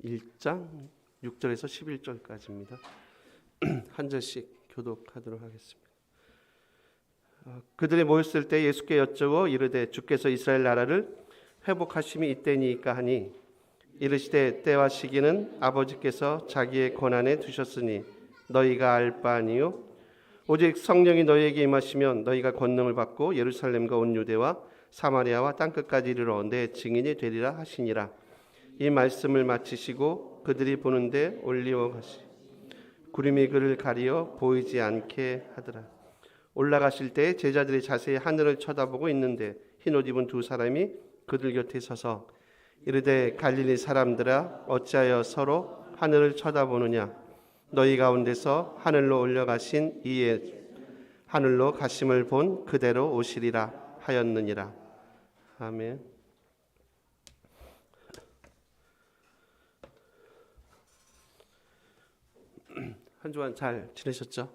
1장 6절에서 11절까지입니다. 한 절씩 교독하도록 하겠습니다. 그들이 모였을 때 예수께 여쭈어 이르되 주께서 이스라엘 나라를 회복하심이 이때니까 하니 이르시되 때와 시기는 아버지께서 자기의 권한에 두셨으니 너희가 알 바 아니요 오직 성령이 너희에게 임하시면 너희가 권능을 받고 예루살렘과 온 유대와 사마리아와 땅끝까지 이르러 내 증인이 되리라 하시니라. 이 말씀을 마치시고 그들이 보는데 올리어 가시 구름이 그를 가리어 보이지 않게 하더라. 올라가실 때 제자들이 자세히 하늘을 쳐다보고 있는데 흰옷 입은 두 사람이 그들 곁에 서서 이르되 갈릴리 사람들아 어찌하여 서로 하늘을 쳐다보느냐 너희 가운데서 하늘로 올려가신 이의 하늘로 가심을 본 그대로 오시리라 하였느니라. 아멘. 한 주간 잘 지내셨죠?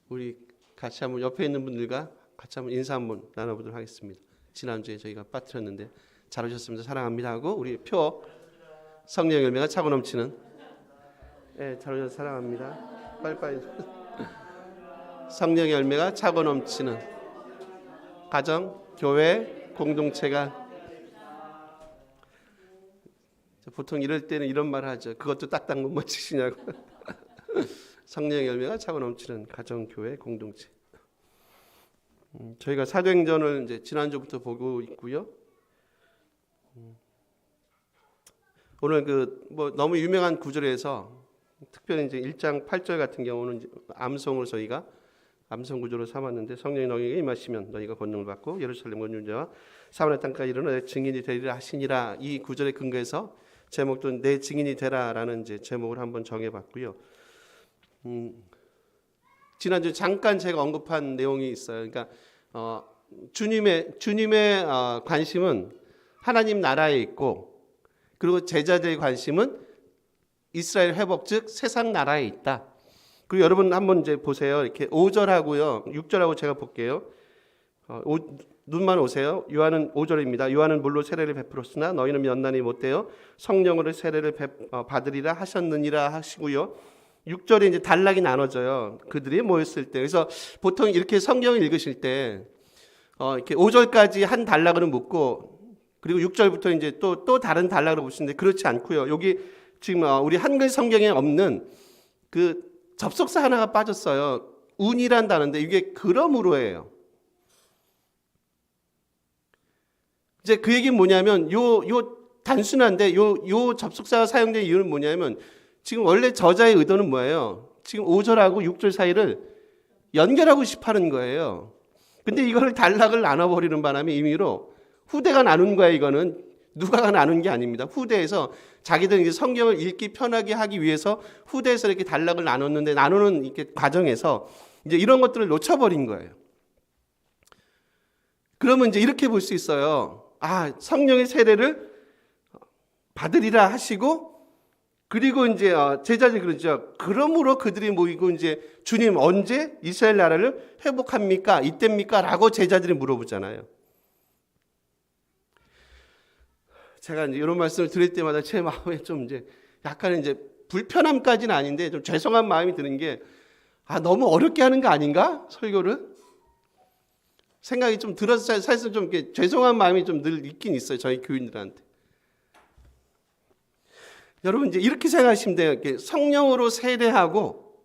우리 같이 한번 옆에 있는 분들과 같이 한번 인사 한번 나눠보도록 하겠습니다. 지난주에 저희가 빠뜨렸는데 잘 오셨습니다. 사랑합니다 하고 우리 표 성령 열매가 차고 넘치는 잘 오셔서 사랑합니다. 빨리빨리 성령 열매가 차고 넘치는 가정, 교회, 공동체가 보통 이럴 때는 이런 말 하죠. 그것도 딱딱 못 맞추시냐고. 성령의 열매가 차고 넘치는 가정, 교회, 공동체. 저희가 사도행전을 이제 지난주부터 보고 있고요. 오늘 너무 유명한 구절에서 특별히 이제 1장 8절 같은 경우는 이제 암송을 저희가 암송 구절로 삼았는데 성령이 너희에게 임하시면 너희가 권능을 받고 예루살렘과 유대와 사마리아 땅까지 이르러 내 증인이 되리라 하시니라. 이 구절에 근거해서 제목도 내 증인이 되라라는 이제 제목을 한번 정해봤고요. 지난주 잠깐 제가 언급한 내용이 있어요. 그러니까 주님의 관심은 하나님 나라에 있고, 그리고 제자들의 관심은 이스라엘 회복, 즉 세상 나라에 있다. 그리고 여러분 한번 이제 보세요. 이렇게 5절하고요, 6절하고 제가 볼게요. 눈만 오세요. 요한은 5절입니다. 요한은 물로 세례를 베풀었으나 너희는 연단이 못되어 성령으로 세례를 받으리라 하셨느니라 하시고요. 6절에 이제 단락이 나눠져요. 그들이 모였을 때. 그래서 보통 이렇게 성경을 읽으실 때 이렇게 5절까지 한 단락으로 묻고, 그리고 6절부터 이제 또 다른 단락으로 보시는데 그렇지 않고요. 여기 지금 우리 한글 성경에 없는 그 접속사 하나가 빠졌어요. 운이란 단어인데 이게 그러므로예요. 이제 그 얘기는 뭐냐면 요 단순한데 요 접속사가 사용된 이유는 뭐냐면 지금 원래 저자의 의도는 뭐예요? 지금 5절하고 6절 사이를 연결하고 싶어 하는 거예요. 근데 이거를 단락을 나눠버리는 바람에 임의로 후대가 나눈 거예요. 이거는 누가가 나눈 게 아닙니다. 후대에서 자기들 이제 성경을 읽기 편하게 하기 위해서 후대에서 이렇게 단락을 나눴는데 나누는 이렇게 과정에서 이제 이런 것들을 놓쳐버린 거예요. 그러면 이제 이렇게 볼 수 있어요. 성령의 세례를 받으리라 하시고, 그리고 이제 제자들이 그러죠. 그러므로 그들이 모이고 이제 주님 언제 이스라엘 나라를 회복합니까? 이때입니까? 라고 제자들이 물어보잖아요. 제가 이제 이런 말씀을 드릴 때마다 제 마음에 좀 이제 약간 이제 불편함까지는 아닌데 좀 죄송한 마음이 드는 게 너무 어렵게 하는 거 아닌가? 설교를? 생각이 좀 들어서 사실 좀 이렇게 죄송한 마음이 좀 늘 있긴 있어요. 저희 교인들한테. 여러분 이제 이렇게 생각하시면 돼요. 이렇게 성령으로 세례하고,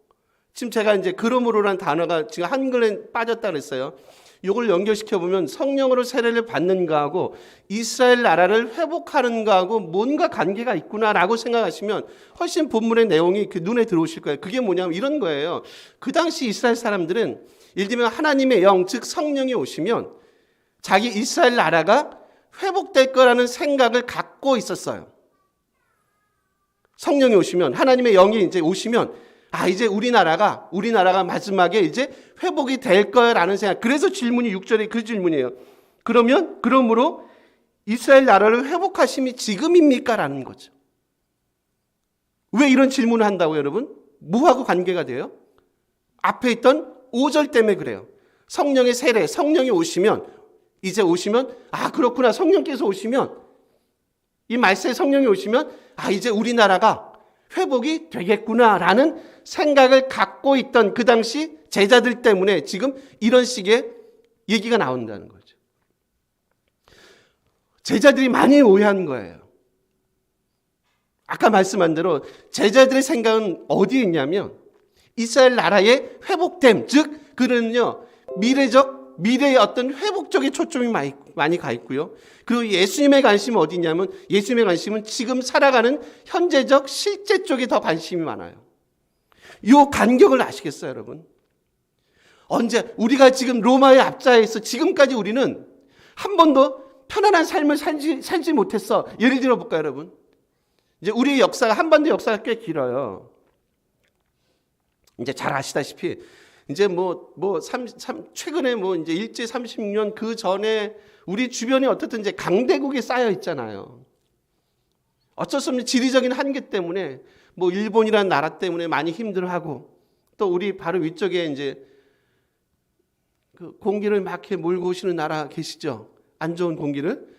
지금 제가 이제 그러므로란 단어가 지금 한글에 빠졌다 그랬어요. 이걸 연결시켜 보면 성령으로 세례를 받는 거하고 이스라엘 나라를 회복하는 거하고 뭔가 관계가 있구나라고 생각하시면 훨씬 본문의 내용이 눈에 들어오실 거예요. 그게 뭐냐면 이런 거예요. 그 당시 이스라엘 사람들은 예를 들면 하나님의 영, 즉 성령이 오시면 자기 이스라엘 나라가 회복될 거라는 생각을 갖고 있었어요. 성령이 오시면, 하나님의 영이 이제 오시면 이제 우리나라가 마지막에 이제 회복이 될 거라는 생각. 그래서 질문이 6절에 그 질문이에요. 그러므로 이스라엘 나라를 회복하심이 지금입니까? 라는 거죠. 왜 이런 질문을 한다고 여러분? 뭐하고 관계가 돼요? 앞에 있던 5절 때문에 그래요. 성령의 세례, 성령이 오시면, 이제 오시면, 그렇구나. 성령께서 오시면 이 말세의 성령이 오시면 이제 우리나라가 회복이 되겠구나라는 생각을 갖고 있던 그 당시 제자들 때문에 지금 이런 식의 얘기가 나온다는 거죠. 제자들이 많이 오해한 거예요. 아까 말씀한 대로 제자들의 생각은 어디에 있냐면 이스라엘 나라의 회복됨, 즉 그는요 미래의 어떤 회복 쪽에 초점이 많이 가 있고요. 그리고 예수님의 관심은 어디 있냐면 예수님의 관심은 지금 살아가는 현재적 실제 쪽에 더 관심이 많아요. 이 간격을 아시겠어요, 여러분? 언제 우리가 지금 로마의 압자에서 지금까지 우리는 한 번도 편안한 삶을 살지 못했어. 예를 들어 볼까요, 여러분? 이제 우리의 역사가 한반도 역사가 꽤 길어요. 이제 잘 아시다시피 이제 최근에 이제 일제 36년 그 전에 우리 주변에 어떻든 이제 강대국이 쌓여 있잖아요. 어쩔 수 없는 지리적인 한계 때문에 일본이라는 나라 때문에 많이 힘들어하고 또 우리 바로 위쪽에 이제 그 공기를 막 이렇게 몰고 오시는 나라 계시죠? 안 좋은 공기를.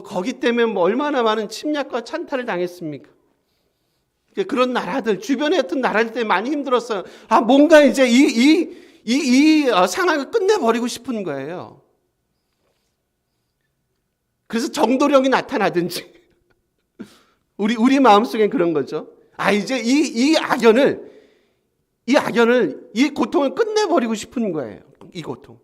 거기 때문에 얼마나 많은 침략과 찬탈을 당했습니까? 그런 나라들, 주변에 어떤 나라들 때문에 많이 힘들었어요. 뭔가 이제 이 상황을 끝내버리고 싶은 거예요. 그래서 정도령이 나타나든지, 우리 마음속엔 그런 거죠. 이제 이 악연을, 이 고통을 끝내버리고 싶은 거예요. 이 고통.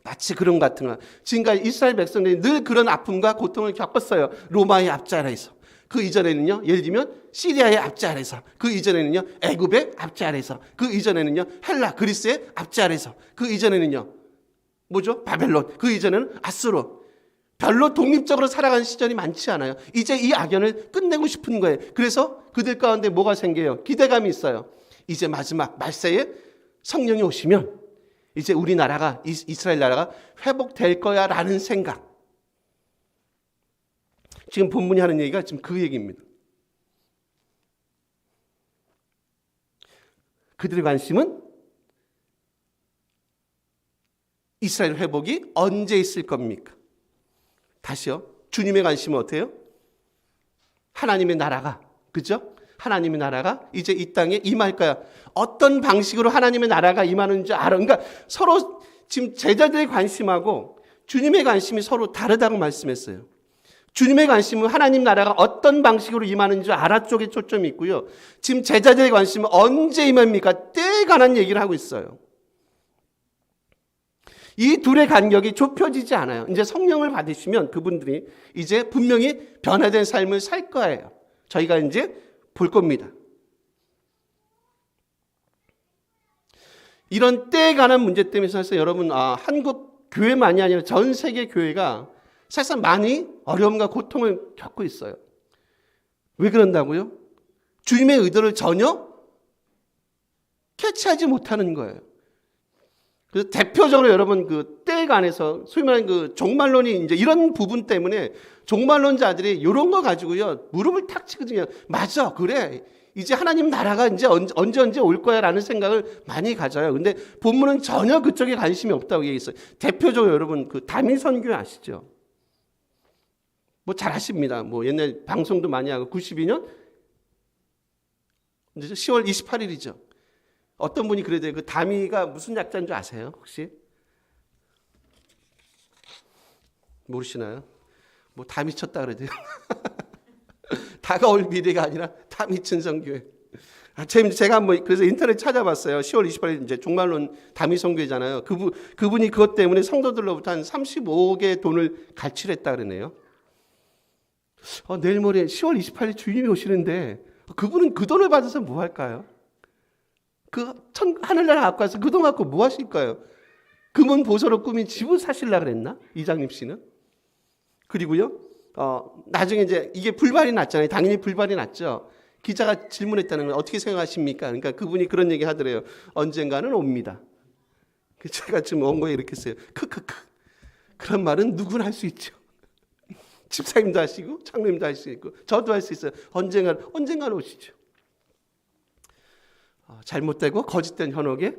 마치 그런 것 같은 거. 지금까지 이스라엘 백성들이 늘 그런 아픔과 고통을 겪었어요. 로마의 압제 아래에서. 그 이전에는요, 예를 들면 시리아의 압제 아래에서, 그 이전에는요 애굽의 압제 아래에서, 그 이전에는요 헬라 그리스의 압제 아래에서, 그 이전에는요 뭐죠? 바벨론, 그 이전에는 아수르. 별로 독립적으로 살아가는 시절이 많지 않아요. 이제 이 악연을 끝내고 싶은 거예요. 그래서 그들 가운데 뭐가 생겨요? 기대감이 있어요. 이제 마지막 말세에 성령이 오시면 이제 우리나라가, 이스라엘 나라가 회복될 거야 라는 생각. 지금 본문이 하는 얘기가 지금 그 얘기입니다. 그들의 관심은 이스라엘 회복이 언제 있을 겁니까? 다시요. 주님의 관심은 어때요? 하나님의 나라가, 그죠? 하나님의 나라가 이제 이 땅에 임할 거야. 어떤 방식으로 하나님의 나라가 임하는지 알아. 그러니까 서로 지금 제자들의 관심하고 주님의 관심이 서로 다르다고 말씀했어요. 주님의 관심은 하나님 나라가 어떤 방식으로 임하는지 알아 쪽에 초점이 있고요. 지금 제자들의 관심은 언제 임합니까? 때에 관한 얘기를 하고 있어요. 이 둘의 간격이 좁혀지지 않아요. 이제 성령을 받으시면 그분들이 이제 분명히 변화된 삶을 살 거예요. 저희가 이제 볼 겁니다. 이런 때에 관한 문제 때문에 사실 여러분, 한국 교회만이 아니라 전 세계 교회가 사실상 많이 어려움과 고통을 겪고 있어요. 왜 그런다고요? 주님의 의도를 전혀 캐치하지 못하는 거예요. 그래서 대표적으로 여러분 그 때에 관해서 소위 말하는 그 종말론이 이제 이런 부분 때문에 종말론자들이 이런 거 가지고요 무릎을 탁 치거든요. 맞아, 그래. 이제 하나님 나라가 이제 언제 올 거야라는 생각을 많이 가져요. 근데 본문은 전혀 그쪽에 관심이 없다고 얘기했어요. 대표적으로 여러분 그 다미선교회 아시죠? 잘 아십니다. 옛날 방송도 많이 하고 92년 10월 28일이죠. 어떤 분이 그래도 그 다미가 무슨 약자인 줄 아세요? 혹시? 모르시나요? 다 미쳤다 그러죠. 다가올 미래가 아니라 다 미친 선교회. 제가 그래서 인터넷 찾아봤어요. 10월 28일 이제 종말론 다미 선교회잖아요. 그분이 그것 때문에 성도들로부터 한 35억의 돈을 갈취했다 그러네요. 내일 모레 10월 28일 주님이 오시는데 그분은 그 돈을 받아서 뭐 할까요? 하늘나라 앞 가서 그 돈 갖고 뭐 하실까요? 금은 보석으로 꾸민 집을 사실라 그랬나? 이장님 씨는? 그리고요, 나중에 이제 이게 불발이 났잖아요. 당연히 불발이 났죠. 기자가 질문했다는 걸 어떻게 생각하십니까? 그러니까 그분이 그런 얘기 하더래요. 언젠가는 옵니다. 제가 지금 원고에 이렇게 써요. 크크크. 그런 말은 누구나 할 수 있죠. 집사님도 하시고 장로님도 할 수 있고 저도 할 수 있어요. 언젠가는 오시죠. 잘못되고 거짓된 현혹에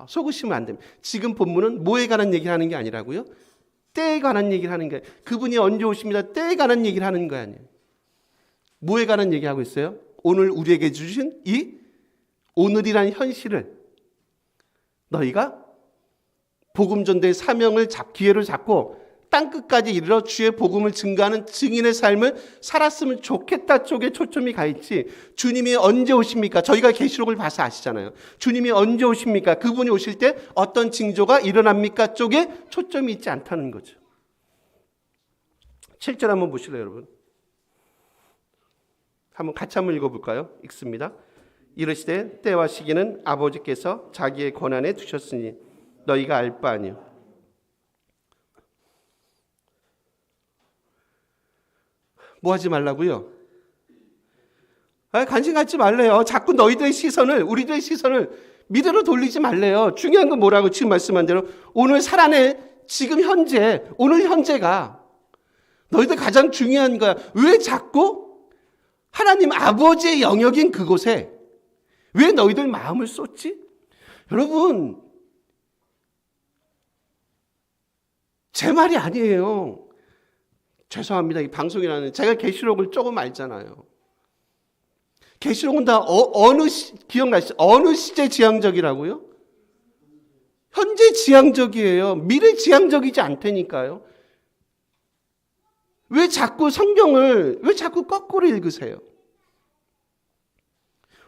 속으시면 안 됩니다. 지금 본문은 뭐에 관한 얘기를 하는 게 아니라고요? 때에 관한 얘기를 하는 거예요. 그분이 언제 오십니다. 때에 관한 얘기를 하는 거 아니에요. 뭐에 관한 얘기하고 있어요? 오늘 우리에게 주신 이 오늘이라는 현실을 너희가 복음 전도의 사명을 기회를 잡고 땅끝까지 이르러 주의 복음을 증거하는 증인의 삶을 살았으면 좋겠다 쪽에 초점이 가 있지, 주님이 언제 오십니까? 저희가 계시록을 봐서 아시잖아요. 주님이 언제 오십니까? 그분이 오실 때 어떤 징조가 일어납니까? 쪽에 초점이 있지 않다는 거죠. 7절 한번 보실래요, 여러분? 같이 한번 읽어볼까요? 읽습니다. 이르시되 때와 시기는 아버지께서 자기의 권한에 두셨으니 너희가 알 바 아니요. 뭐 하지 말라고요? 관심 갖지 말래요. 자꾸 너희들의 시선을, 우리들의 시선을 미래로 돌리지 말래요. 중요한 건 뭐라고 지금 말씀한 대로 오늘 살아내 지금 현재, 오늘 현재가 너희들 가장 중요한 거야. 왜 자꾸 하나님 아버지의 영역인 그곳에 왜 너희들 마음을 쏟지? 여러분, 제 말이 아니에요. 죄송합니다. 이 방송이라는, 제가 계시록을 조금 알잖아요. 계시록은 다 기억나시죠? 어느 시제 지향적이라고요? 현재 지향적이에요. 미래 지향적이지 않다니까요. 왜 자꾸 성경을 왜 자꾸 거꾸로 읽으세요?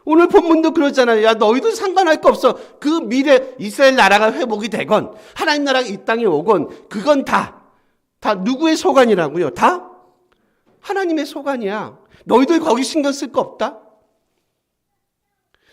오늘 본문도 그러잖아요. 야, 너희도 상관할 거 없어. 그 미래 이스라엘 나라가 회복이 되건 하나님 나라가 이 땅에 오건 그건 다 누구의 소관이라고요? 다 하나님의 소관이야. 너희들 거기 신경 쓸 거 없다?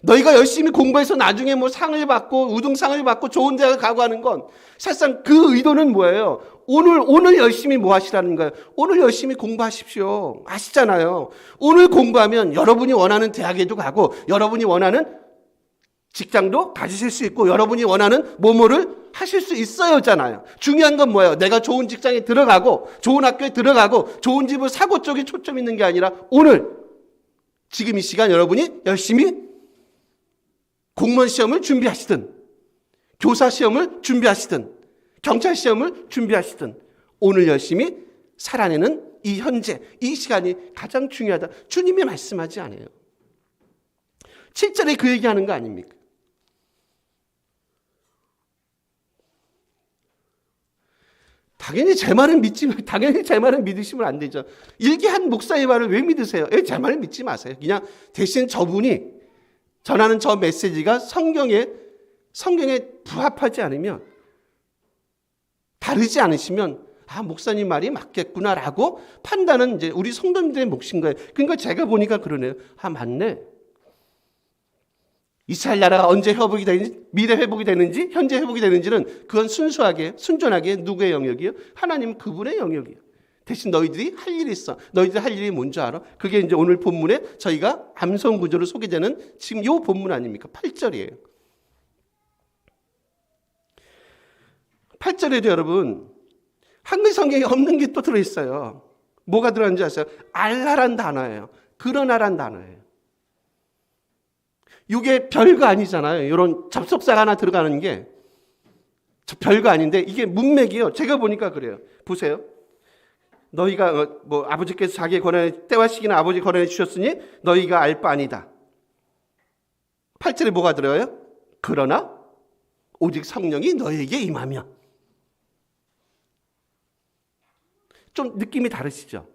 너희가 열심히 공부해서 나중에 뭐 상을 받고 우등상을 받고 좋은 대학을 가고 하는 건 사실상 그 의도는 뭐예요? 오늘 열심히 뭐 하시라는 거예요? 오늘 열심히 공부하십시오. 아시잖아요. 오늘 공부하면 여러분이 원하는 대학에도 가고 여러분이 원하는 직장도 가지실 수 있고 여러분이 원하는 뭐뭐를 하실 수 있어요잖아요. 중요한 건 뭐예요? 내가 좋은 직장에 들어가고 좋은 학교에 들어가고 좋은 집을 사고 쪽에 초점 있는 게 아니라 오늘 지금 이 시간 여러분이 열심히 공무원 시험을 준비하시든 교사 시험을 준비하시든 경찰 시험을 준비하시든 오늘 열심히 살아내는 이 현재, 이 시간이 가장 중요하다. 주님이 말씀하지 않아요. 7절에 그 얘기하는 거 아닙니까? 당연히 제 말은 믿으시면 안 되죠. 일기한 목사의 말을 왜 믿으세요? 제 말을 믿지 마세요. 그냥 대신 저분이 전하는 저 메시지가 성경에 부합하지 않으면, 다르지 않으시면 목사님 말이 맞겠구나라고 판단은 이제 우리 성도님들의 몫인 거예요. 그러니까 제가 보니까 그러네요. 맞네. 이스라엘 나라가 언제 회복이 되는지, 미래 회복이 되는지, 현재 회복이 되는지는 그건 순전하게 누구의 영역이에요? 하나님 그분의 영역이에요. 대신 너희들이 할 일이 있어. 너희들 할 일이 뭔지 알아? 그게 이제 오늘 본문에 저희가 암송 구조로 소개되는 지금 이 본문 아닙니까? 8절이에요. 8절에도 여러분 한글 성경에 없는 게 또 들어있어요. 뭐가 들어있는지 아세요? 알라란 단어예요. 그러나란 단어예요. 이게 별거 아니잖아요. 이런 접속사가 하나 들어가는 게 별거 아닌데 이게 문맥이에요. 제가 보니까 그래요. 보세요. 너희가 아버지께서 자기의 권한에 때와 시기는 아버지 권한에 주셨으니 너희가 알 바 아니다. 8절에 뭐가 들어요? 그러나 오직 성령이 너희에게 임하며. 좀 느낌이 다르시죠?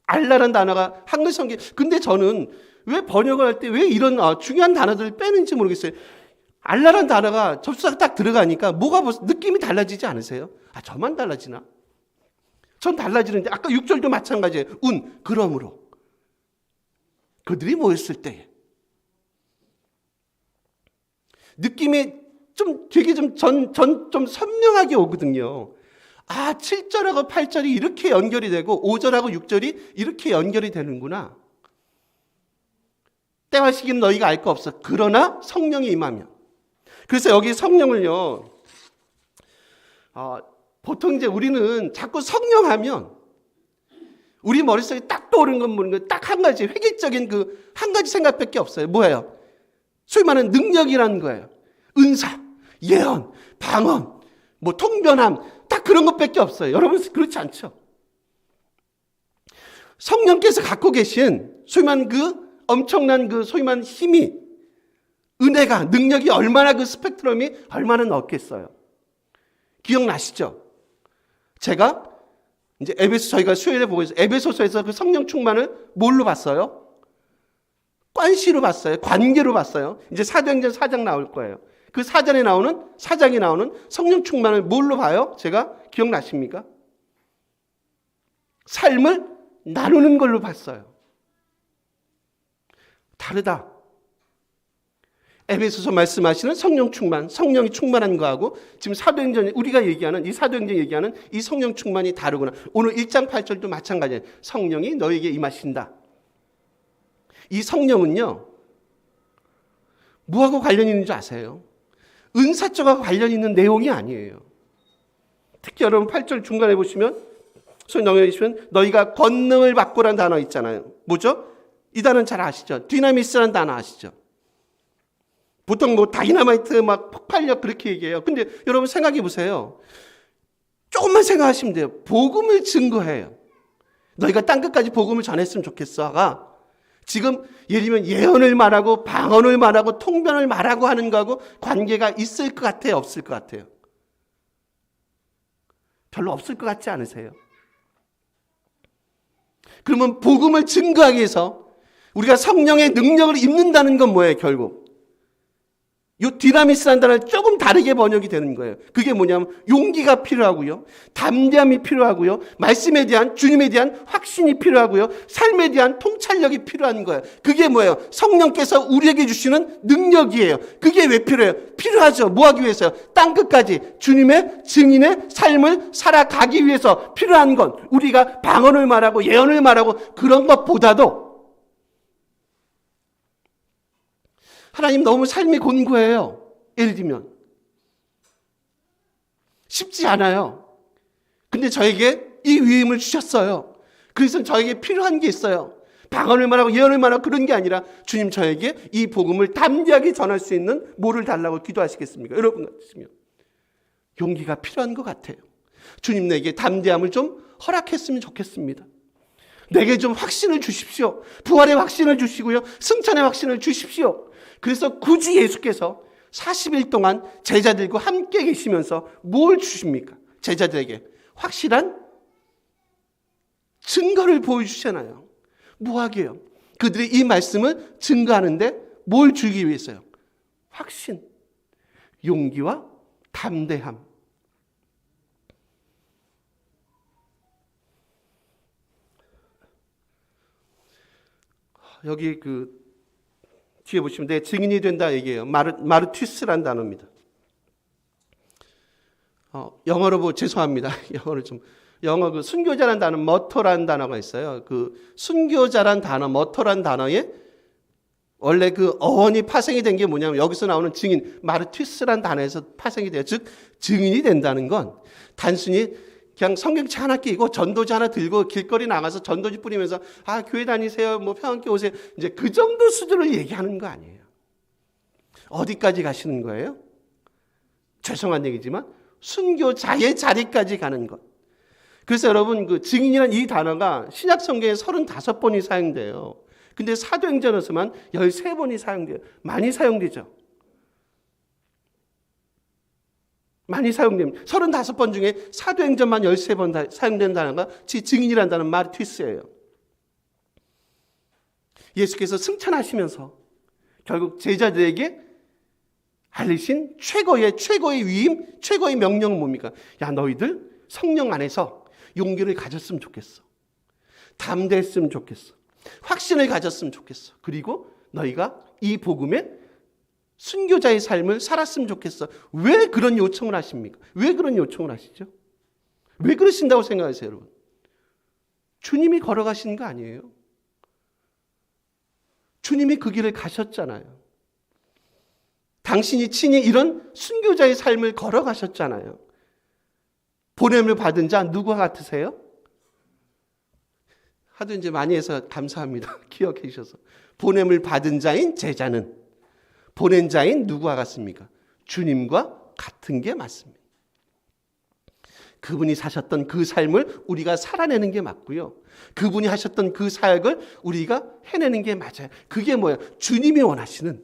알라는 단어가 한글 성경. 근데 저는 왜 번역을 할 때 왜 이런 중요한 단어들을 빼는지 모르겠어요. 알라는 단어가 접수사가 딱 들어가니까 느낌이 달라지지 않으세요? 저만 달라지나? 전 달라지는데 아까 6절도 마찬가지예요. 그러므로 그들이 모였을 때에 느낌이 되게 좀 선명하게 오거든요. 7절하고 8절이 이렇게 연결이 되고 5절하고 6절이 이렇게 연결이 되는구나. 때와 시기는 너희가 알 거 없어. 그러나 성령이 임하면. 그래서 여기 성령을요. 보통 이제 우리는 자꾸 성령하면 우리 머릿속에 딱 떠오르는 건 뭐는 딱 한 가지, 획일적인 그 한 가지 생각밖에 없어요. 뭐예요? 소위 말하는 능력이라는 거예요. 은사, 예언, 방언, 통변함, 딱 그런 것밖에 없어요. 여러분 그렇지 않죠? 성령께서 갖고 계신 소위 말하는 그 엄청난 그 소위 말하는 힘이, 은혜가, 능력이 얼마나, 그 스펙트럼이 얼마나 넓겠어요. 기억나시죠? 제가 이제 저희가 수요일에 보고 있어요. 에베소서에서 그 성령 충만을 뭘로 봤어요? 관시로 봤어요. 관계로 봤어요. 이제 사도행전 4장 나올 거예요. 그 사장에 나오는 성령 충만을 뭘로 봐요? 제가 기억나십니까? 삶을 나누는 걸로 봤어요. 다르다. 에베소서 말씀하시는 성령 충만, 성령이 충만한 거하고 지금 사도행전, 우리가 얘기하는, 이 사도행전 얘기하는 이 성령 충만이 다르구나. 오늘 1장 8절도 마찬가지예요. 성령이 너에게 임하신다. 이 성령은요, 뭐하고 관련이 있는 줄 아세요? 은사적과 관련 있는 내용이 아니에요. 특히 여러분 8절 중간에 보시면, 손 넘겨주시면 너희가 권능을 받고란 단어 있잖아요. 뭐죠? 이 단어는 잘 아시죠? 디나미스라는 단어 아시죠? 보통 뭐 다이나마이트 막 폭발력 그렇게 얘기해요. 근데 여러분 생각해 보세요. 조금만 생각하시면 돼요. 복음을 증거해요. 너희가 땅끝까지 복음을 전했으면 좋겠어가 지금 예를 들면 예언을 말하고 방언을 말하고 통변을 말하고 하는 거하고 관계가 있을 것 같아요? 없을 것 같아요? 별로 없을 것 같지 않으세요? 그러면 복음을 증거하기 위해서 우리가 성령의 능력을 입는다는 건 뭐예요? 결국 이 디나미스라는 단어를 조금 다르게 번역이 되는 거예요. 그게 뭐냐면 용기가 필요하고요, 담대함이 필요하고요, 말씀에 대한, 주님에 대한 확신이 필요하고요, 삶에 대한 통찰력이 필요한 거예요. 그게 뭐예요? 성령께서 우리에게 주시는 능력이에요. 그게 왜 필요해요? 필요하죠. 뭐 하기 위해서요? 땅끝까지 주님의 증인의 삶을 살아가기 위해서 필요한 건, 우리가 방언을 말하고 예언을 말하고 그런 것보다도 하나님 너무 삶이 곤고해요. 예를 들면 쉽지 않아요. 근데 저에게 이 위임을 주셨어요. 그래서 저에게 필요한 게 있어요. 방언을 말하고 예언을 말하고 그런 게 아니라 주님 저에게 이 복음을 담대하게 전할 수 있는 뭐를 달라고 기도하시겠습니까? 여러분 같으시면 용기가 필요한 것 같아요. 주님 내게 담대함을 좀 허락했으면 좋겠습니다. 내게 좀 확신을 주십시오. 부활의 확신을 주시고요, 승천의 확신을 주십시오. 그래서 굳이 예수께서 40일 동안 제자들과 함께 계시면서 뭘 주십니까? 제자들에게 확실한 증거를 보여주잖아요. 뭐 하게요? 그들이 이 말씀을 증거하는데 뭘 주기 위해서요? 확신, 용기와 담대함. 여기 뒤에 보시면 내 증인이 된다 얘기해요. 마르투스란 단어입니다. 영어로 죄송합니다. 영어 그 순교자란 단어, 머터란 단어가 있어요. 그 순교자란 단어, 머터란 단어에 원래 그 어원이 파생이 된 게 뭐냐면 여기서 나오는 증인, 마르투스란 단어에서 파생이 돼요. 즉 증인이 된다는 건 단순히 그냥 성경책 하나 끼고 전도지 하나 들고 길거리 나가서 전도지 뿌리면서 교회 다니세요, 뭐 평안교회 오세요, 이제 그 정도 수준을 얘기하는 거 아니에요. 어디까지 가시는 거예요? 죄송한 얘기지만 순교자의 자리까지 가는 것. 그래서 여러분 그 증인이라는 이 단어가 신약 성경에 35번이 사용돼요. 근데 사도행전에서만 13번이 사용돼요. 많이 사용되죠. 많이 사용됩니다. 35번 중에 사도행전만 13번 사용된 단어가 증인이라는 단어는 마르투스예요. 예수께서 승천하시면서 결국 제자들에게 알리신 최고의 위임, 최고의 명령은 뭡니까? 야, 너희들 성령 안에서 용기를 가졌으면 좋겠어. 담대했으면 좋겠어. 확신을 가졌으면 좋겠어. 그리고 너희가 이 복음에 순교자의 삶을 살았으면 좋겠어. 왜 그런 요청을 하십니까? 왜 그런 요청을 하시죠? 왜 그러신다고 생각하세요, 여러분? 주님이 걸어가신 거 아니에요? 주님이 그 길을 가셨잖아요. 당신이 친히 이런 순교자의 삶을 걸어가셨잖아요. 보냄을 받은 자 누구와 같으세요? 하도 이제 많이 해서 감사합니다. 기억해 주셔서. 보냄을 받은 자인 제자는 보낸 자인 누구와 같습니까? 주님과 같은 게 맞습니다. 그분이 사셨던 그 삶을 우리가 살아내는 게 맞고요. 그분이 하셨던 그 사역을 우리가 해내는 게 맞아요. 그게 뭐예요? 주님이 원하시는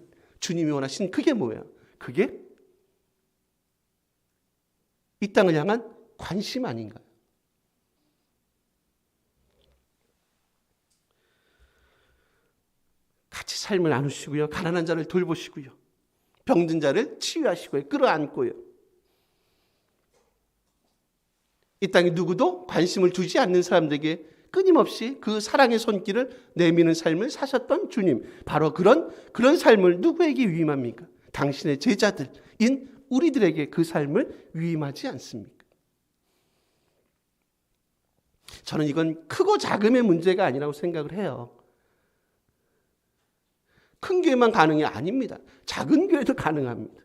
그게 뭐예요? 그게 이 땅을 향한 관심 아닌가요? 같이 삶을 나누시고요. 가난한 자를 돌보시고요. 병든 자를 치유하시고요. 끌어안고요. 이 땅에 누구도 관심을 두지 않는 사람들에게 끊임없이 그 사랑의 손길을 내미는 삶을 사셨던 주님. 바로 그런 삶을 누구에게 위임합니까? 당신의 제자들인 우리들에게 그 삶을 위임하지 않습니까? 저는 이건 크고 작음의 문제가 아니라고 생각을 해요. 큰 교회만 가능이 아닙니다. 작은 교회도 가능합니다.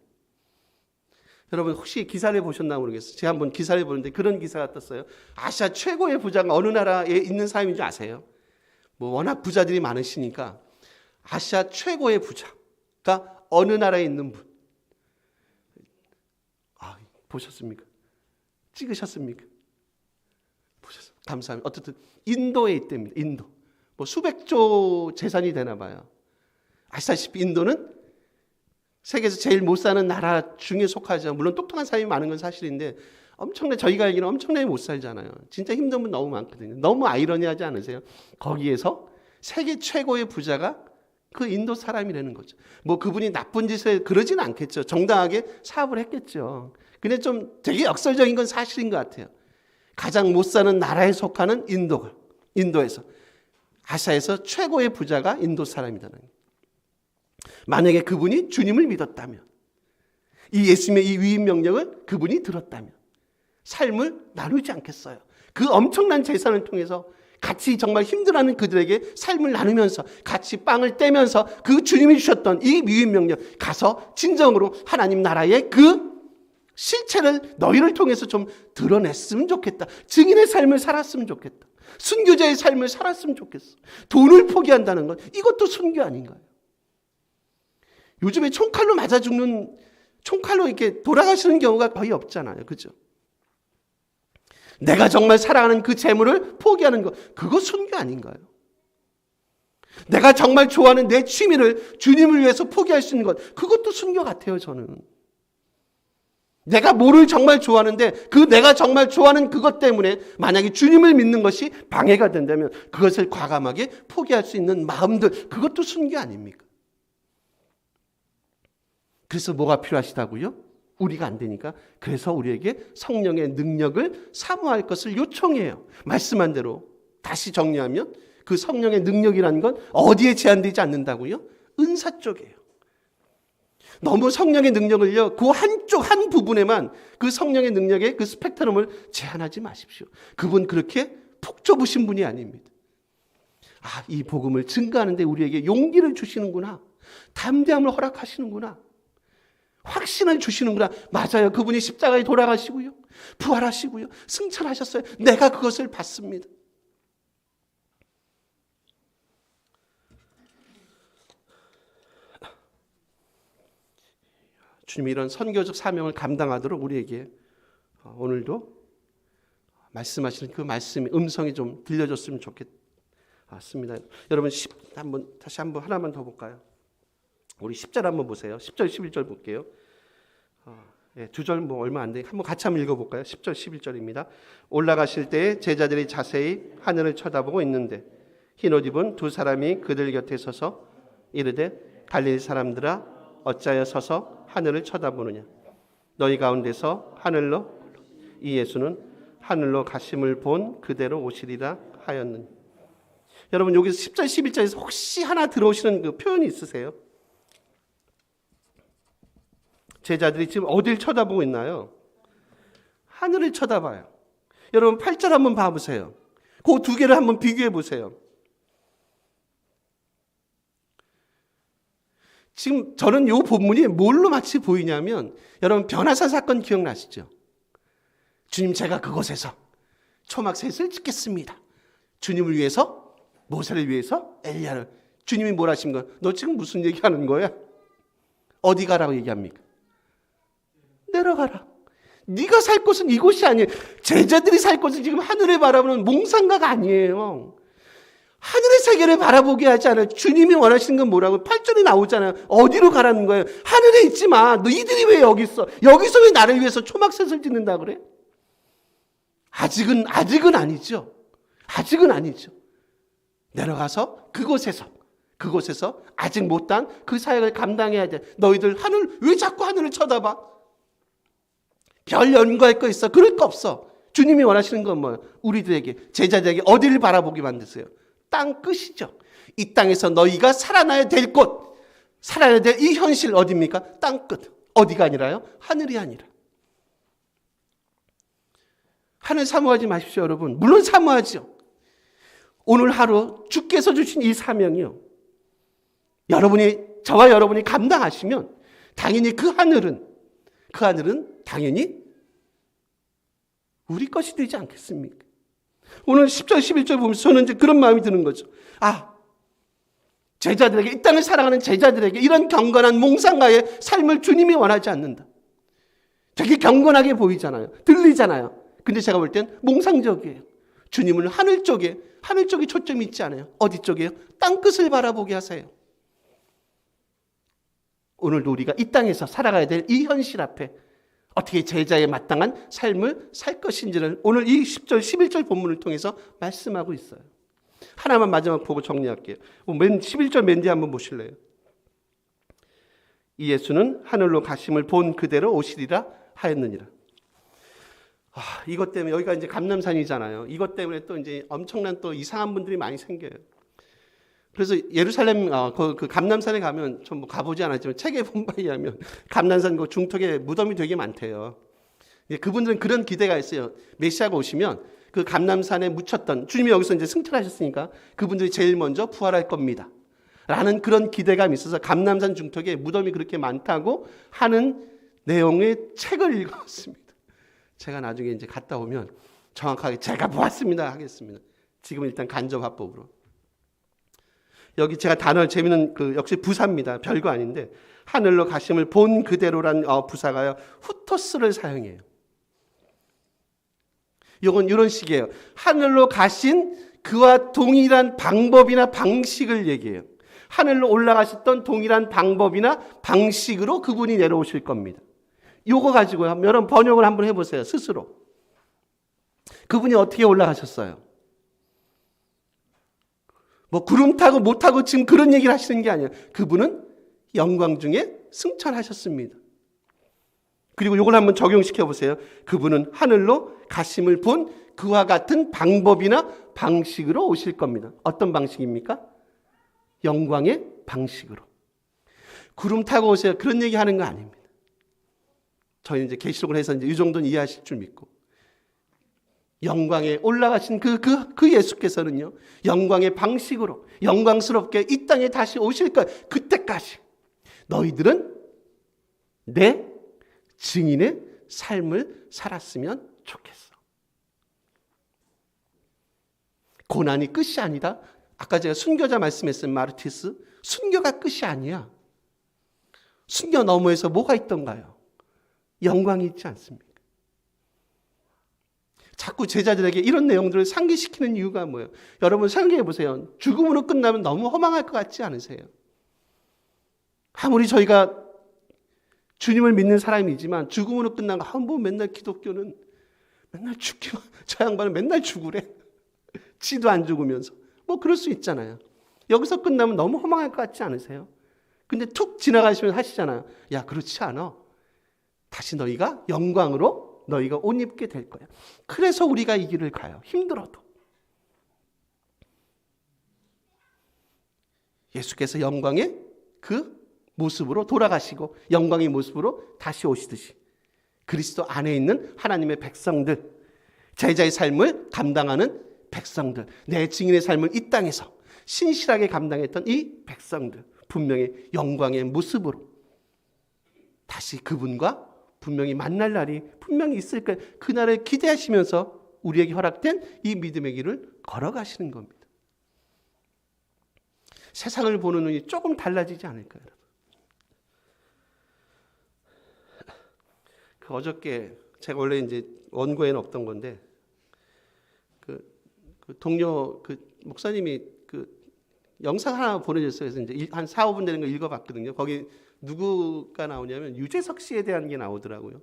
여러분 혹시 기사를 보셨나 모르겠어요. 제가 한번 기사를 보는데 그런 기사가 떴어요. 아시아 최고의 부자가 어느 나라에 있는 사람인 줄 아세요? 뭐 워낙 부자들이 많으시니까 아시아 최고의 부자가 어느 나라에 있는 분. 보셨습니까? 찍으셨습니까? 보셨습니까? 감사합니다. 어쨌든 인도에 있답니다. 인도. 뭐 수백조 재산이 되나 봐요. 아시다시피 인도는 세계에서 제일 못 사는 나라 중에 속하죠. 물론 똑똑한 사람이 많은 건 사실인데 저희가 알기로는 엄청나게 못 살잖아요. 진짜 힘든 분 너무 많거든요. 너무 아이러니하지 않으세요? 거기에서 세계 최고의 부자가 그 인도 사람이라는 거죠. 뭐 그분이 나쁜 짓을 그러지는 않겠죠. 정당하게 사업을 했겠죠. 근데 좀 되게 역설적인 건 사실인 것 같아요. 가장 못 사는 나라에 속하는 인도에서 아시아에서 최고의 부자가 인도 사람이라는 거예요. 만약에 그분이 주님을 믿었다면, 이 예수님의 이 위임 명령을 그분이 들었다면 삶을 나누지 않겠어요. 그 엄청난 재산을 통해서 같이 정말 힘들어하는 그들에게 삶을 나누면서 같이 빵을 떼면서 그 주님이 주셨던 이 위임 명령 가서 진정으로 하나님 나라의 그 실체를 너희를 통해서 좀 드러냈으면 좋겠다. 증인의 삶을 살았으면 좋겠다. 순교자의 삶을 살았으면 좋겠어. 돈을 포기한다는 건 이것도 순교 아닌가요? 요즘에 총칼로 맞아 죽는, 총칼로 이렇게 돌아가시는 경우가 거의 없잖아요. 그죠? 내가 정말 사랑하는 그 재물을 포기하는 것, 그거 순교 아닌가요? 내가 정말 좋아하는 내 취미를 주님을 위해서 포기할 수 있는 것, 그것도 순교 같아요, 저는. 내가 뭐를 정말 좋아하는데 그 내가 정말 좋아하는 그것 때문에 만약에 주님을 믿는 것이 방해가 된다면 그것을 과감하게 포기할 수 있는 마음들, 그것도 순교 아닙니까? 그래서 뭐가 필요하시다고요? 우리가 안 되니까. 그래서 우리에게 성령의 능력을 사모할 것을 요청해요. 말씀한 대로 다시 정리하면 그 성령의 능력이라는 건 어디에 제한되지 않는다고요? 은사 쪽이에요. 너무 성령의 능력을요, 그 한쪽 한 부분에만 그 성령의 능력의 그 스펙트럼을 제한하지 마십시오. 그분 그렇게 푹 좁으신 분이 아닙니다. 이 복음을 증거하는데 우리에게 용기를 주시는구나. 담대함을 허락하시는구나. 확신을 주시는구나. 맞아요. 그분이 십자가에 돌아가시고요. 부활하시고요. 승천하셨어요. 내가 그것을 받습니다. 주님이 이런 선교적 사명을 감당하도록 우리에게 오늘도 말씀하시는 그 말씀의 음성이 좀 들려줬으면 좋겠습니다. 여러분 다시 한번 하나만 더 볼까요? 우리 10절 한번 보세요. 10절 11절 볼게요. 두 절 뭐 얼마 안 돼. 한번 같이 한번 읽어볼까요? 10절 11절입니다. 올라가실 때에 제자들이 자세히 하늘을 쳐다보고 있는데 흰옷 입은 두 사람이 그들 곁에 서서 이르되 갈릴리 사람들아 어찌하여 서서 하늘을 쳐다보느냐. 너희 가운데서 하늘로 이 예수는 하늘로 가심을 본 그대로 오시리라 하였느니. 여러분 여기서 10절 11절에서 혹시 하나 들어오시는 그 표현이 있으세요? 제자들이 지금 어딜 쳐다보고 있나요? 하늘을 쳐다봐요. 여러분 8절 한번 봐보세요. 그 두 개를 한번 비교해 보세요. 지금 저는 이 본문이 뭘로 마치 보이냐면, 여러분 변화산 사건 기억나시죠? 주님, 제가 그곳에서 초막셋을 짓겠습니다. 주님을 위해서, 모세를 위해서, 엘리야를. 주님이 뭘 하신 거야? 너 지금 무슨 얘기하는 거야? 어디 가라고 얘기합니까? 내려가라. 네가 살 곳은 이곳이 아니에요. 제자들이 살 곳은 지금 하늘을 바라보는 몽상가가 아니에요. 하늘의 세계를 바라보게 하지 않아요. 주님이 원하시는 건 뭐라고? 8절이 나오잖아요. 어디로 가라는 거예요? 하늘에 있지 마. 너희들이 왜 여기 있어? 여기서 왜 나를 위해서 초막셋을 짓는다 그래? 아직은 아니죠. 아직은 아니죠. 내려가서 그곳에서 아직 못한 그 사역을 감당해야 돼. 너희들 왜 자꾸 하늘을 쳐다봐? 별 연구할 거 있어? 그럴 거 없어. 주님이 원하시는 건 뭐예요? 우리들에게, 제자들에게 어디를 바라보게 만드세요? 땅 끝이죠. 이 땅에서 너희가 살아나야 될 곳, 살아야 될 이 현실 어디입니까? 땅 끝. 어디가 아니라요? 하늘이 아니라. 하늘 사모하지 마십시오, 여러분. 물론 사모하죠. 오늘 하루 주께서 주신 이 사명이요, 저와 여러분이 감당하시면 당연히 그 하늘은 당연히 우리 것이 되지 않겠습니까? 오늘 10절 11절 보면서 저는 이제 그런 마음이 드는 거죠. 제자들에게, 이 땅을 살아가는 제자들에게 이런 경건한 몽상가의 삶을 주님이 원하지 않는다. 되게 경건하게 보이잖아요. 들리잖아요. 근데 제가 볼 땐 몽상적이에요. 주님은 하늘 쪽에 초점이 있지 않아요. 어디 쪽이에요? 땅끝을 바라보게 하세요. 오늘도 우리가 이 땅에서 살아가야 될 이 현실 앞에 어떻게 제자에 마땅한 삶을 살 것인지를 오늘 이 10절, 11절 본문을 통해서 말씀하고 있어요. 하나만 마지막 보고 정리할게요. 11절 맨 뒤에 한번 보실래요? 이 예수는 하늘로 가심을 본 그대로 오시리라 하였느니라. 이것 때문에 여기가 이제 감람산이잖아요. 이것 때문에 또 이제 엄청난 또 이상한 분들이 많이 생겨요. 그래서 예루살렘 그 감람산에 가면 좀 가보지 않았지만 책에 본 바에 의하면 감람산 그 중턱에 무덤이 되게 많대요. 그분들은 그런 기대가 있어요. 메시아가 오시면 그 감람산에 묻혔던, 주님이 여기서 이제 승천하셨으니까 그분들이 제일 먼저 부활할 겁니다. 라는 그런 기대감이 있어서 감람산 중턱에 무덤이 그렇게 많다고 하는 내용의 책을 읽었습니다. 제가 나중에 이제 갔다 오면 정확하게 제가 보았습니다 하겠습니다. 지금은 일단 간접화법으로. 여기 제가 단어 재미는 역시 부사입니다. 별거 아닌데 하늘로 가심을 본 그대로란 부사가요, 후토스를 사용해요. 이건 이런 식이에요. 하늘로 가신 그와 동일한 방법이나 방식을 얘기해요. 하늘로 올라가셨던 동일한 방법이나 방식으로 그분이 내려오실 겁니다. 요거 가지고 여러분 번역을 한번 해보세요. 스스로. 그분이 어떻게 올라가셨어요? 구름 타고 못 타고 지금 그런 얘기를 하시는 게 아니에요. 그분은 영광 중에 승천하셨습니다. 그리고 이걸 한번 적용시켜 보세요. 그분은 하늘로 가심을 본 그와 같은 방법이나 방식으로 오실 겁니다. 어떤 방식입니까? 영광의 방식으로. 구름 타고 오세요. 그런 얘기 하는 거 아닙니다. 저희는 이제 계시록을 해서 이제 이 정도는 이해하실 줄 믿고. 영광에 올라가신 그 예수께서는요, 영광의 방식으로 영광스럽게 이 땅에 다시 오실 거예요. 그때까지 너희들은 내 증인의 삶을 살았으면 좋겠어. 고난이 끝이 아니다. 아까 제가 순교자 말씀했어요. 마르티스. 순교가 끝이 아니야. 순교 너머에서 뭐가 있던가요? 영광이 있지 않습니까? 자꾸 제자들에게 이런 내용들을 상기시키는 이유가 뭐예요? 여러분 생각해 보세요. 죽음으로 끝나면 너무 허망할 것 같지 않으세요? 아무리 저희가 주님을 믿는 사람이지만 죽음으로 끝나면 뭐 맨날 기독교는 맨날 죽기만, 저 양반은 맨날 죽으래. 지도 안 죽으면서. 그럴 수 있잖아요. 여기서 끝나면 너무 허망할 것 같지 않으세요? 근데 툭 지나가시면 하시잖아요. 야, 그렇지 않아. 다시 너희가 영광으로 너희가 옷 입게 될 거야. 그래서 우리가 이 길을 가요. 힘들어도. 예수께서 영광의 그 모습으로 돌아가시고 영광의 모습으로 다시 오시듯이 그리스도 안에 있는 하나님의 백성들, 제자의 삶을 감당하는 백성들, 내 증인의 삶을 이 땅에서 신실하게 감당했던 이 백성들, 분명히 영광의 모습으로 다시 그분과 분명히 만날 날이 분명히 있을 거예요. 그날을 기대하시면서 우리에게 허락된 이 믿음의 길을 걸어가시는 겁니다. 세상을 보는 눈이 조금 달라지지 않을까요, 여러분? 어저께 제가 원래 이제 원고에는 없던 건데 그 동료 그 목사님이 그 영상 하나 보내줬어요. 그래서 이제 한 4, 5분 되는 거 읽어봤거든요. 거기 누구가 나오냐면 유재석 씨에 대한 게 나오더라고요.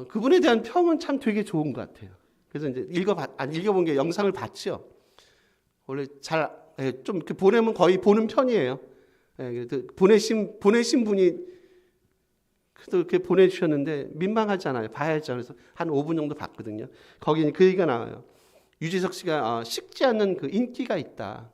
그분에 대한 평은 참 되게 좋은 것 같아요. 그래서 이제 읽어본 게 영상을 봤죠. 원래 좀 이렇게 보내면 거의 보는 편이에요. 보내신 분이 또 이렇게 보내주셨는데 민망하잖아요. 봐야죠. 그래서 한 5분 정도 봤거든요. 거기 그 얘기가 나와요. 유재석 씨가 식지 않는 그 인기가 있다.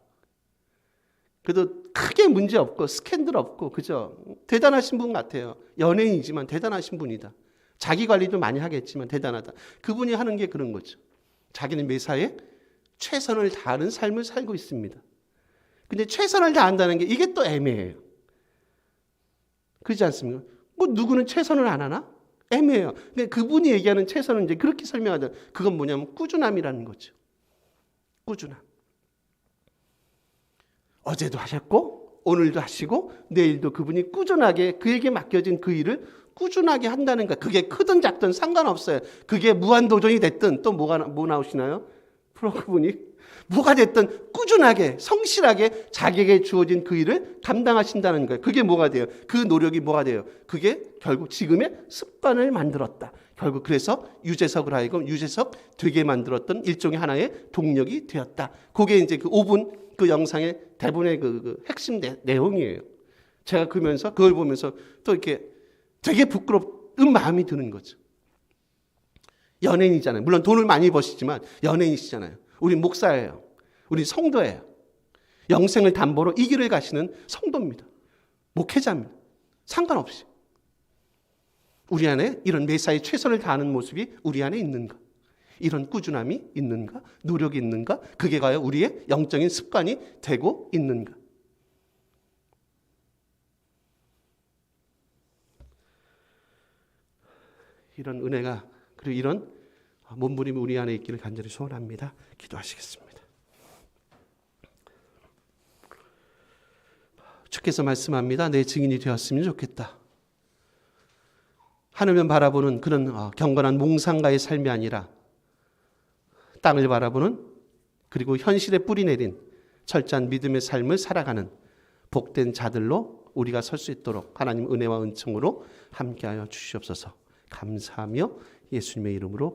그래도 크게 문제 없고 스캔들 없고 그죠? 대단하신 분 같아요. 연예인이지만 대단하신 분이다. 자기 관리도 많이 하겠지만 대단하다. 그분이 하는 게 그런 거죠. 자기는 매사에 최선을 다하는 삶을 살고 있습니다. 근데 최선을 다한다는 게 이게 또 애매해요. 그렇지 않습니까? 뭐 누구는 최선을 안 하나? 애매해요. 근데 그분이 얘기하는 최선은 이제 그렇게 설명하잖아요. 그건 뭐냐면 꾸준함이라는 거죠. 꾸준함. 어제도 하셨고 오늘도 하시고 내일도 그분이 꾸준하게 그에게 맡겨진 그 일을 꾸준하게 한다는 거. 그게 크든 작든 상관없어요. 그게 무한도전이 됐든 또 뭐 나오시나요? 그분이 뭐가 됐든 꾸준하게 성실하게 자기에게 주어진 그 일을 감당하신다는 거예요. 그게 뭐가 돼요? 그 노력이 뭐가 돼요? 그게 결국 지금의 습관을 만들었다. 결국 그래서 유재석을 하여금 유재석 되게 만들었던 일종의 하나의 동력이 되었다. 그게 이제 그 5분 그 영상의 대본의 그 핵심 내용이에요. 제가 그걸 보면서 또 이렇게 되게 부끄러운 마음이 드는 거죠. 연예인이잖아요. 물론 돈을 많이 버시지만 연예인이시잖아요. 우리 목사예요. 우리 성도예요. 영생을 담보로 이 길을 가시는 성도입니다. 목회자입니다. 상관없이. 우리 안에 이런 매사에 최선을 다하는 모습이 우리 안에 있는가? 이런 꾸준함이 있는가? 노력이 있는가? 그게 과연 우리의 영적인 습관이 되고 있는가? 이런 은혜가 그리고 이런 몸부림이 우리 안에 있기를 간절히 소원합니다. 기도하시겠습니다. 주께서 말씀합니다. 내 증인이 되었으면 좋겠다. 하늘을 바라보는 그런 경건한 몽상가의 삶이 아니라 땅을 바라보는 그리고 현실에 뿌리 내린 철저한 믿음의 삶을 살아가는 복된 자들로 우리가 설 수 있도록 하나님 은혜와 은총으로 함께하여 주시옵소서. 감사하며 예수님의 이름으로